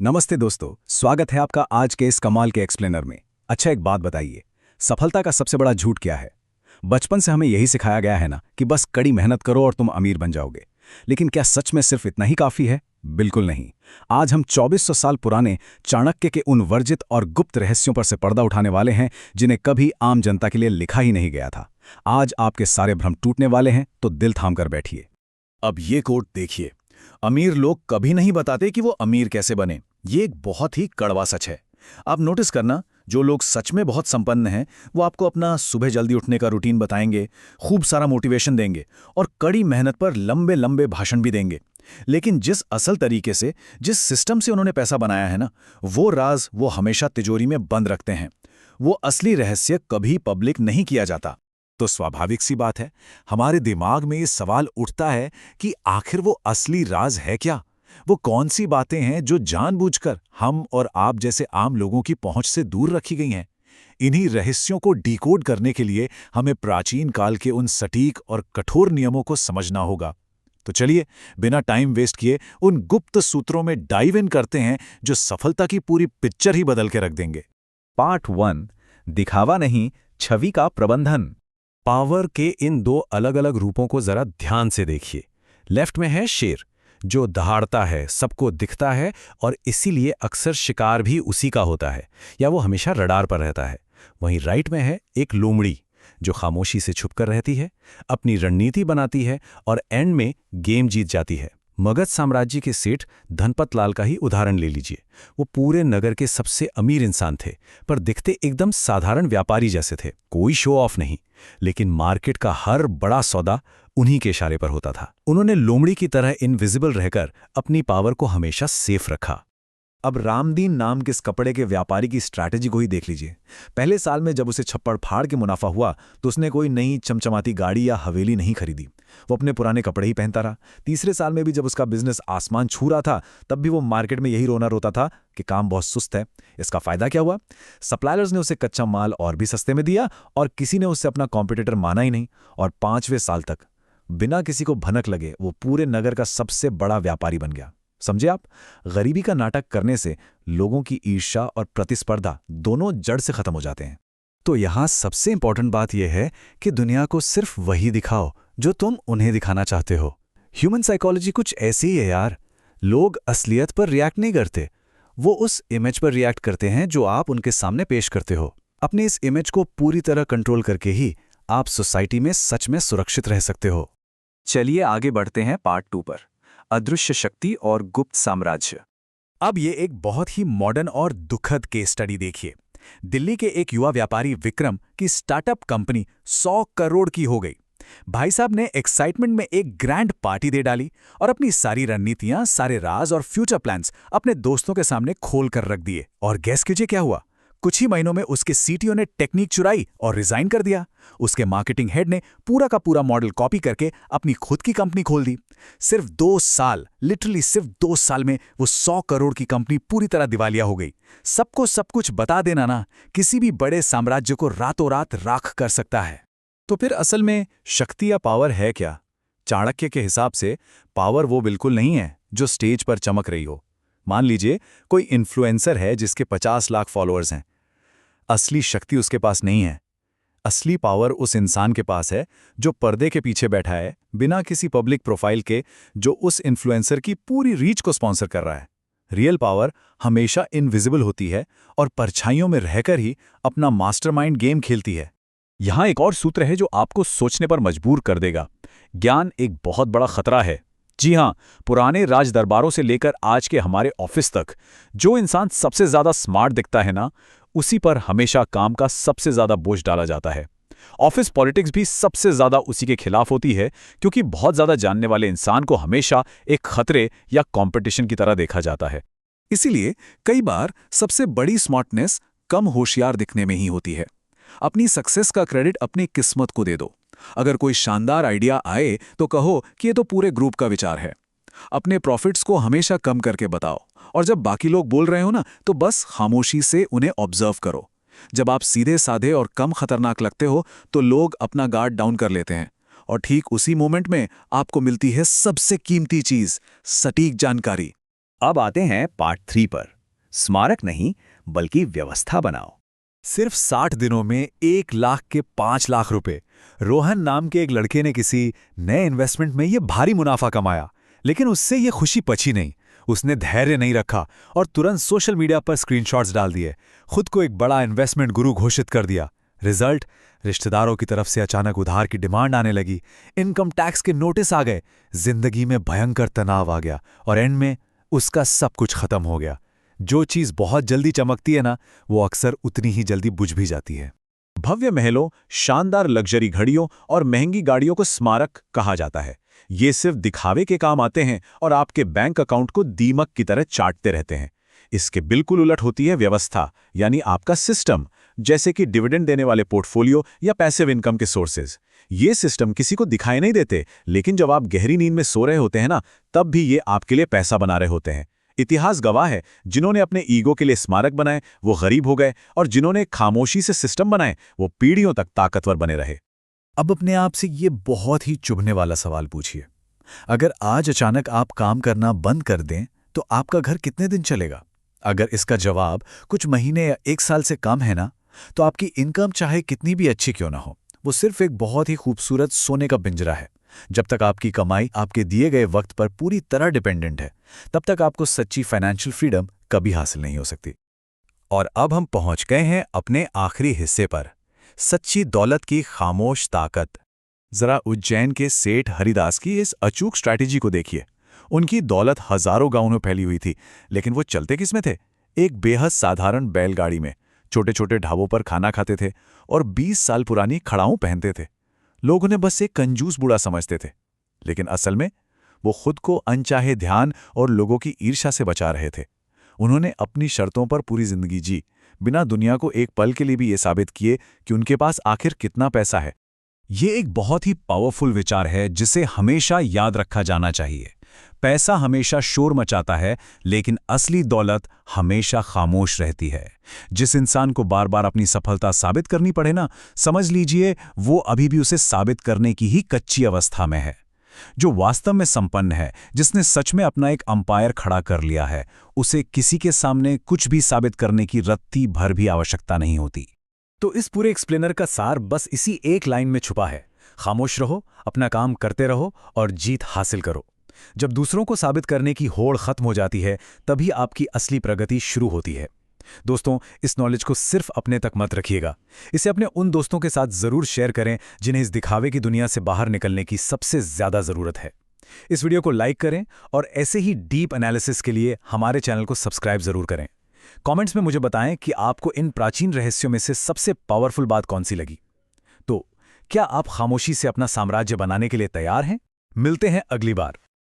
नमस्ते दोस्तों, स्वागत है आपका आज के इस कमाल के एक्सप्लेनर में। अच्छा, एक बात बताइए, सफलता का सबसे बड़ा झूठ क्या है? बचपन से हमें यही सिखाया गया है ना कि बस कड़ी मेहनत करो और तुम अमीर बन जाओगे। लेकिन क्या सच में सिर्फ इतना ही काफी है? बिल्कुल नहीं। आज हम 2400 साल पुराने चाणक्य के उन वर्जित और गुप्त रहस्यों पर से पर्दा उठाने वाले हैं जिन्हें कभी आम जनता के लिए लिखा ही नहीं गया था। आज आपके सारे भ्रम टूटने वाले हैं, तो दिल थाम कर बैठिए। अब ये कोट देखिए। अमीर लोग कभी नहीं बताते कि वो अमीर कैसे बने। ये एक बहुत ही कड़वा सच है। आप नोटिस करना, जो लोग सच में बहुत संपन्न हैं वो आपको अपना सुबह जल्दी उठने का रूटीन बताएंगे, खूब सारा मोटिवेशन देंगे और कड़ी मेहनत पर लंबे लंबे भाषण भी देंगे। लेकिन जिस असल तरीके से, जिस सिस्टम से उन्होंने पैसा बनाया है ना, वो राज वो हमेशा तिजोरी में बंद रखते हैं। वो असली रहस्य कभी पब्लिक नहीं किया जाता। तो स्वाभाविक सी बात है, हमारे दिमाग में ये सवाल उठता है कि आखिर वो असली राज है क्या? वो कौन सी बातें हैं जो जानबूझकर हम और आप जैसे आम लोगों की पहुंच से दूर रखी गई हैं? इन्हीं रहस्यों को डिकोड करने के लिए हमें प्राचीन काल के उन सटीक और कठोर नियमों को समझना होगा। तो चलिए, बिना टाइम वेस्ट किए उन गुप्त सूत्रों में डाइव इन करते हैं जो सफलता की पूरी पिक्चर ही बदल के रख देंगे। पार्ट 1, दिखावा नहीं, छवि का प्रबंधन। पावर के इन दो अलग अलग रूपों को जरा ध्यान से देखिए। लेफ्ट में है शेर, जो दहाड़ता है, सबको दिखता है और इसीलिए अक्सर शिकार भी उसी का होता है या वो हमेशा रडार पर रहता है। वहीं राइट में है एक लोमड़ी, जो खामोशी से छुपकर रहती है, अपनी रणनीति बनाती है और एंड में गेम जीत जाती है। मगध साम्राज्य के सेठ धनपत लाल का ही उदाहरण ले लीजिए। वो पूरे नगर के सबसे अमीर इंसान थे, पर दिखते एकदम साधारण व्यापारी जैसे थे। कोई शो ऑफ नहीं, लेकिन मार्केट का हर बड़ा सौदा उन्हीं के इशारे पर होता था। उन्होंने लोमड़ी की तरह इनविजिबल रहकर अपनी पावर को हमेशा सेफ रखा। अब रामदीन नाम के इस कपड़े के व्यापारी की स्ट्रैटेजी को ही देख लीजिए। पहले साल में जब उसे छप्पड़ फाड़ के मुनाफा हुआ तो उसने कोई नई चमचमाती गाड़ी या हवेली नहीं खरीदी। वो अपने पुराने कपड़े ही पहनता रहा। तीसरे साल में भी जब उसका बिजनेस आसमान छू रहा था, तब भी वो मार्केट में यही रोना रोता था कि काम बहुत सुस्त है। इसका फायदा क्या हुआ? सप्लायर्स ने उसे कच्चा माल और भी सस्ते में दिया और किसी ने उसे अपना कॉम्पिटिटर माना ही नहीं। और 5वें साल तक बिना किसी को भनक लगे वो पूरे नगर का सबसे बड़ा व्यापारी बन गया। समझे आप? गरीबी का नाटक करने से लोगों की ईर्ष्या और प्रतिस्पर्धा दोनों जड़ से खत्म हो जाते हैं। तो यहाँ सबसे इंपॉर्टेंट बात यह है कि दुनिया को सिर्फ वही दिखाओ जो तुम उन्हें दिखाना चाहते हो। ह्यूमन साइकोलॉजी कुछ ऐसी ही है यार। लोग असलियत पर रिएक्ट नहीं करते, वो उस इमेज पर रिएक्ट करते हैं जो आप उनके सामने पेश करते हो। अपने इस इमेज को पूरी तरह कंट्रोल करके ही आप सोसाइटी में सच में सुरक्षित रह सकते हो। चलिए आगे बढ़ते हैं पार्ट 2 पर, अदृश्य शक्ति और गुप्त साम्राज्य। अब ये एक बहुत ही मॉडर्न और दुखद केस स्टडी देखिए। दिल्ली के एक युवा व्यापारी विक्रम की स्टार्टअप कंपनी 100 करोड़ की हो गई। भाई साहब ने एक्साइटमेंट में एक ग्रैंड पार्टी दे डाली और अपनी सारी रणनीतियां, सारे राज और फ्यूचर प्लान्स अपने दोस्तों के सामने खोल कर रख दिए। और गैस कीजिए क्या हुआ? कुछ ही महीनों में उसके सीटीओ ने टेक्निक चुराई और रिजाइन कर दिया। उसके मार्केटिंग हेड ने पूरा का पूरा मॉडल कॉपी करके अपनी खुद की कंपनी खोल दी। सिर्फ 2 साल, लिटरली सिर्फ 2 साल में वो 100 करोड़ की कंपनी पूरी तरह दिवालिया हो गई। सबको सब कुछ बता देना ना, किसी भी बड़े साम्राज्य को रातों रात राख कर सकता है। तो फिर असल में शक्ति या पावर है क्या? चाणक्य के हिसाब से पावर वो बिल्कुल नहीं है जो स्टेज पर चमक रही हो। मान लीजिए कोई इन्फ्लुएंसर है जिसके 50 लाख फॉलोअर्स हैं। असली शक्ति उसके पास नहीं है। असली पावर उस इंसान के पास है जो पर्दे के पीछे बैठा है, बिना किसी पब्लिक प्रोफाइल के, जो उस इन्फ्लुएंसर की पूरी रीच को स्पॉन्सर कर रहा है। रियल पावर हमेशा इनविजिबल होती है और परछाइयों में रहकर ही अपना मास्टरमाइंड गेम खेलती है। यहाँ एक और सूत्र है जो आपको सोचने पर मजबूर कर देगा। ज्ञान एक बहुत बड़ा खतरा है। जी हाँ, पुराने राज दरबारों से लेकर आज के हमारे ऑफिस तक, जो इंसान सबसे ज्यादा स्मार्ट दिखता है ना, उसी पर हमेशा काम का सबसे ज्यादा बोझ डाला जाता है। ऑफिस पॉलिटिक्स भी सबसे ज्यादा उसी के खिलाफ होती है, क्योंकि बहुत ज्यादा जानने वाले इंसान को हमेशा एक खतरे या कंपटीशन की तरह देखा जाता है। इसीलिए कई बार सबसे बड़ी स्मार्टनेस कम होशियार दिखने में ही होती है। अपनी सक्सेस का क्रेडिट अपनी किस्मत को दे दो। अगर कोई शानदार आइडिया आए तो कहो कि ये तो पूरे ग्रुप का विचार है। अपने प्रॉफिट्स को हमेशा कम करके बताओ, और जब बाकी लोग बोल रहे हो ना, तो बस खामोशी से उन्हें ऑब्जर्व करो। जब आप सीधे साधे और कम खतरनाक लगते हो तो लोग अपना गार्ड डाउन कर लेते हैं, और ठीक उसी मोमेंट में आपको मिलती है सबसे कीमती चीज, सटीक जानकारी। अब आते हैं पार्ट 3 पर। स्मारक नहीं बल्कि व्यवस्था बनाओ। सिर्फ 60 दिनों में 1 लाख के 5 लाख रुपए। रोहन नाम के एक लड़के ने किसी नए इन्वेस्टमेंट में ये भारी मुनाफा कमाया, लेकिन उससे ये खुशी पची नहीं। उसने धैर्य नहीं रखा और तुरंत सोशल मीडिया पर स्क्रीनशॉट्स डाल दिए, खुद को एक बड़ा इन्वेस्टमेंट गुरु घोषित कर दिया। रिजल्ट, रिश्तेदारों की तरफ से अचानक उधार की डिमांड आने लगी, इनकम टैक्स के नोटिस आ गए, जिंदगी में भयंकर तनाव आ गया और एंड में उसका सब कुछ खत्म हो गया। जो चीज बहुत जल्दी चमकती है ना, वो अक्सर उतनी ही जल्दी बुझ भी जाती है। भव्य महलों, शानदार लग्जरी घड़ियों और महंगी गाड़ियों को स्मारक कहा जाता है। ये सिर्फ दिखावे के काम आते हैं और आपके बैंक अकाउंट को दीमक की तरह चाटते रहते हैं। इसके बिल्कुल उलट होती है व्यवस्था, यानी आपका सिस्टम, जैसे कि डिविडेंड देने वाले पोर्टफोलियो या पैसिव इनकम के सोर्सेज। ये सिस्टम किसी को दिखाई नहीं देते, लेकिन जब आप गहरी नींद में सो रहे होते हैं ना, तब भी ये आपके लिए पैसा बना रहे होते हैं। इतिहास गवाह है, जिन्होंने अपने ईगो के लिए स्मारक बनाए वो गरीब हो गए, और जिन्होंने खामोशी से सिस्टम बनाए वो पीढ़ियों तक ताकतवर बने रहे। अब अपने आप से ये बहुत ही चुभने वाला सवाल पूछिए, अगर आज अचानक आप काम करना बंद कर दें तो आपका घर कितने दिन चलेगा? अगर इसका जवाब कुछ महीने या 1 साल से कम है ना, तो आपकी इनकम चाहे कितनी भी अच्छी क्यों ना हो, वो सिर्फ एक बहुत ही खूबसूरत सोने का पिंजरा है। जब तक आपकी कमाई आपके दिए गए वक्त पर पूरी तरह डिपेंडेंट है, तब तक आपको सच्ची फाइनेंशियल फ्रीडम कभी हासिल नहीं हो सकती। और अब हम पहुंच गए हैं अपने आखिरी हिस्से पर, सच्ची दौलत की खामोश ताकत। जरा उज्जैन के सेठ हरिदास की इस अचूक स्ट्रैटेजी को देखिए। उनकी दौलत हजारों गांवों में फैली हुई थी, लेकिन वो चलते किसमें थे? एक बेहद साधारण बैलगाड़ी में, छोटे छोटे ढाबों पर खाना खाते थे और 20 साल पुरानी खड़ाऊं पहनते थे। लोग उन्हें बस एक कंजूस बूढ़ा समझते थे, लेकिन असल में वो खुद को अनचाहे ध्यान और लोगों की ईर्ष्या से बचा रहे थे। उन्होंने अपनी शर्तों पर पूरी जिंदगी जी, बिना दुनिया को एक पल के लिए भी ये साबित किए कि उनके पास आखिर कितना पैसा है। ये एक बहुत ही पावरफुल विचार है जिसे हमेशा याद रखा जाना चाहिए। पैसा हमेशा शोर मचाता है, लेकिन असली दौलत हमेशा खामोश रहती है। जिस इंसान को बार बार अपनी सफलता साबित करनी पड़े ना, समझ लीजिए वो अभी भी उसे साबित करने की ही कच्ची अवस्था में है। जो वास्तव में संपन्न है, जिसने सच में अपना एक अंपायर खड़ा कर लिया है, उसे किसी के सामने कुछ भी साबित करने की रत्ती भर भी आवश्यकता नहीं होती। तो इस पूरे एक्सप्लेनर का सार बस इसी एक लाइन में छुपा है, खामोश रहो, अपना काम करते रहो और जीत हासिल करो। जब दूसरों को साबित करने की होड़ खत्म हो जाती है, तभी आपकी असली प्रगति शुरू होती है। दोस्तों, इस नॉलेज को सिर्फ अपने तक मत रखिएगा, इसे अपने उन दोस्तों के साथ जरूर शेयर करें जिन्हें इस दिखावे की दुनिया से बाहर निकलने की सबसे ज्यादा जरूरत है। इस वीडियो को लाइक करें और ऐसे ही डीप एनालिसिस के लिए हमारे चैनल को सब्सक्राइब जरूर करें। कमेंट्स में मुझे बताएं कि आपको इन प्राचीन रहस्यों में से सबसे पावरफुल बात कौन सी लगी। तो क्या आप खामोशी से अपना साम्राज्य बनाने के लिए तैयार हैं? मिलते हैं अगली बार।